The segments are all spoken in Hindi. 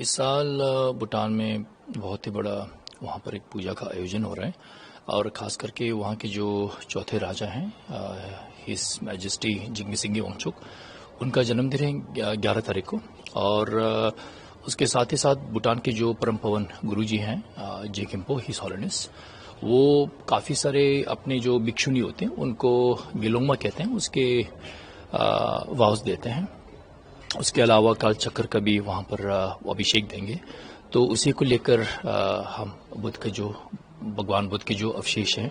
इस साल भूटान में बहुत ही बड़ा वहाँ पर एक पूजा का आयोजन हो रहा है और ख़ास करके वहाँ के जो चौथे राजा हैं हिज मैजेस्टी जिग्मे सिंगे वांगचुक, उनका जन्मदिन है 11 तारीख को। और उसके साथ ही साथ भूटान के जो परम पवन गुरु जी हैं जे खिम्पो हिज हॉलिनेस, वो काफ़ी सारे अपने जो भिक्षुनी होते हैं उनको गिलोंगमा कहते हैं, उसके वाउस देते हैं। उसके अलावा काल चक्र का भी वहाँ पर अभिषेक देंगे। तो उसी को लेकर हम बुद्ध के जो भगवान बुद्ध के जो अवशेष हैं,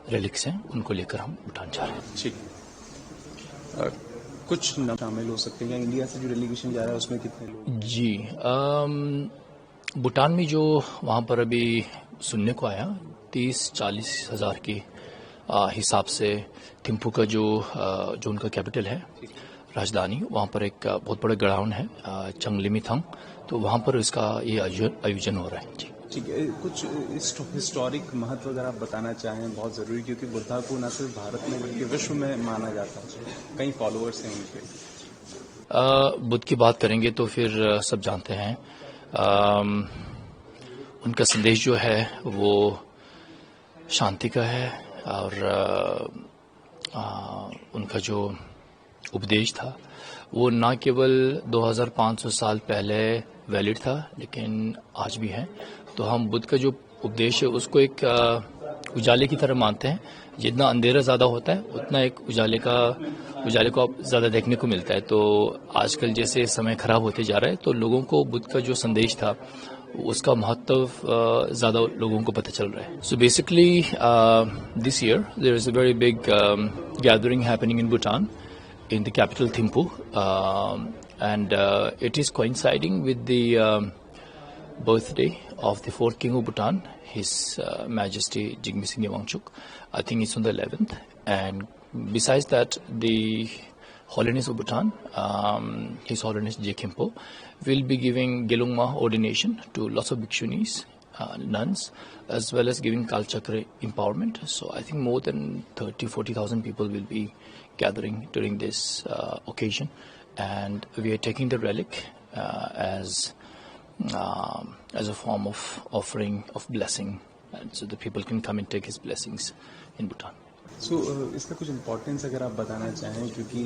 रेलिक्स हैं, उनको लेकर हम भूटान जा रहे हैं। ठीक। कुछ नाम शामिल हो सकते हैं? इंडिया से जो डेलीगेशन जा रहा है उसमें कितने लोग? जी, भूटान में जो वहाँ पर अभी सुनने को आया 30-40 हज़ार के हिसाब से थिम्पू का जो उनका कैपिटल है, राजधानी, वहाँ पर एक बहुत बड़ा ग्राउंड है चंगलिमिथंग, तो वहाँ पर इसका ये आयोजन हो रहा है। जी ठीक है। कुछ हिस्टोरिक महत्व अगर आप बताना चाहें, बहुत ज़रूरी, क्योंकि बुद्धा को न सिर्फ भारत में बल्कि विश्व में माना जाता है, कई फॉलोअर्स हैं उनके। बुद्ध की बात करेंगे तो फिर सब जानते हैं उनका संदेश जो है वो शांति का है और उनका जो उपदेश था वो न केवल 2500 साल पहले वैलिड था लेकिन आज भी है। तो हम बुद्ध का जो उपदेश है उसको एक उजाले की तरह मानते हैं। जितना अंधेरा ज़्यादा होता है उतना एक उजाले को आप ज़्यादा देखने को मिलता है। तो आजकल जैसे समय खराब होते जा रहा है तो लोगों को बुद्ध का जो संदेश था उसका महत्व ज़्यादा लोगों को पता चल रहा है। So basically this year there is a very big gathering happening in Bhutan in the capital Thimphu, and it is coinciding with the birthday of the fourth king of Bhutan, His Majesty Jigme Singye Wangchuk. I think it's on the 11th. And besides that, the Holiness of Bhutan, His Holiness Je Khimpo, will be giving Gelungma ordination to lots of bhikshunis, nuns, as well as giving Kalchakra empowerment. So I think more than 30,000-40,000 people will be gathering during this occasion, and we are taking the relic as a form of offering of blessing, and so the people can come and take his blessings in Bhutan. So इसका कुछ इम्पोर्टेंस अगर आप बताना चाहें, क्योंकि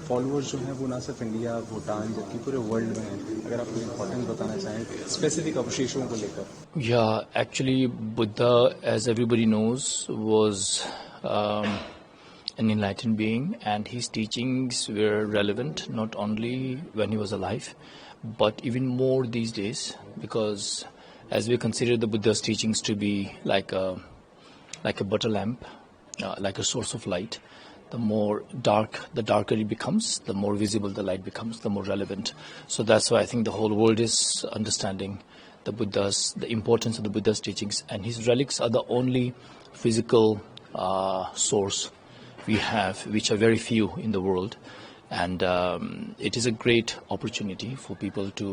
फॉलोअर्स जो हैं वो ना सिर्फ इंडिया, भूटान, जबकि पूरे वर्ल्ड में हैं, अगर आप कुछ इम्पोर्टेंस बताना चाहें स्पेसिफिक अवशेषों को लेकर। Yeah, actually Buddha, as everybody knows, was an enlightened being, and his teachings were relevant not only when he was alive but even more these days, because as we consider the Buddha's teachings to be like a butter lamp, like a source of light, the darker it becomes, the more visible the light becomes, the more relevant. So that's why I think the whole world is understanding the importance of the Buddha's teachings, and his relics are the only physical source we have, which are very few in the world, and it is a great opportunity for people to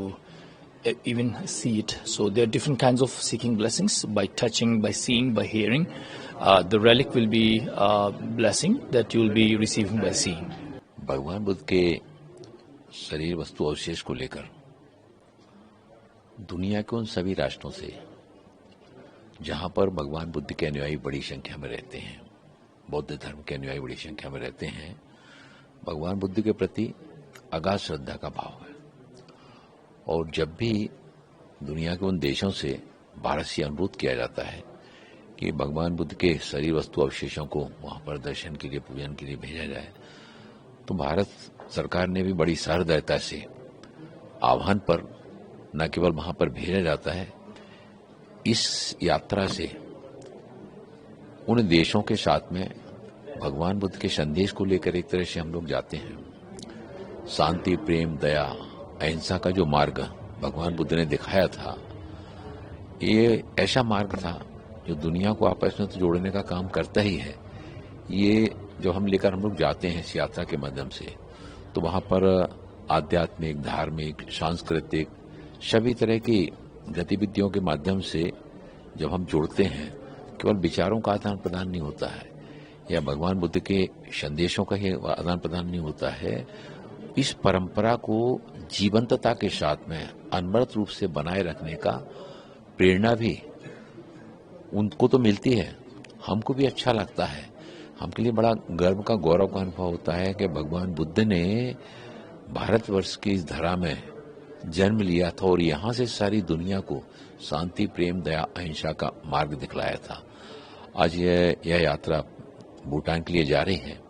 even see it. So there are different kinds of seeking blessings, by touching, by seeing, by hearing. The relic will be a blessing that you will be receiving by seeing. भगवान बुद्ध के शरीर वस्तु अवशेष को लेकर दुनिया के उन सभी राष्ट्रों से जहां पर भगवान बुद्ध के अनुयायी बड़ी संख्या में रहते हैं, बौद्ध धर्म के अनुयायी बड़ी संख्या में रहते हैं, भगवान बुद्ध के प्रति अगाध श्रद्धा का भाव है। और जब भी दुनिया के उन देशों से भारत से अनुरोध किया जाता है कि भगवान बुद्ध के शरीर वस्तु अवशेषों को वहां पर दर्शन के लिए, पूजन के लिए भेजा जाए, तो भारत सरकार ने भी बड़ी सहृदयता से आह्वान पर न केवल वहां पर भेजा जाता है, इस यात्रा से उन देशों के साथ में भगवान बुद्ध के संदेश को लेकर एक तरह से हम लोग जाते हैं। शांति, प्रेम, दया, अहिंसा का जो मार्ग भगवान बुद्ध ने दिखाया था, ये ऐसा मार्ग था जो दुनिया को आपस में तो जोड़ने का काम करता ही है। ये जो हम लेकर हम लोग जाते हैं इस यात्रा के माध्यम से, तो वहां पर आध्यात्मिक, धार्मिक, सांस्कृतिक सभी तरह की गतिविधियों के माध्यम से जब हम जुड़ते हैं, केवल विचारों का आदान प्रदान नहीं होता है या भगवान बुद्ध के संदेशों का ही आदान प्रदान नहीं होता है, इस परंपरा को जीवंतता के साथ में अनवरत रूप से बनाए रखने का प्रेरणा भी उनको तो मिलती है, हमको भी अच्छा लगता है। हमके लिए बड़ा गर्व का गौरव का अनुभव होता है कि भगवान बुद्ध ने भारतवर्ष की इस धरा में जन्म लिया था और यहाँ से सारी दुनिया को शांति, प्रेम, दया, अहिंसा का मार्ग दिखलाया था। आज यह यात्रा भूटान के लिए जा रही है।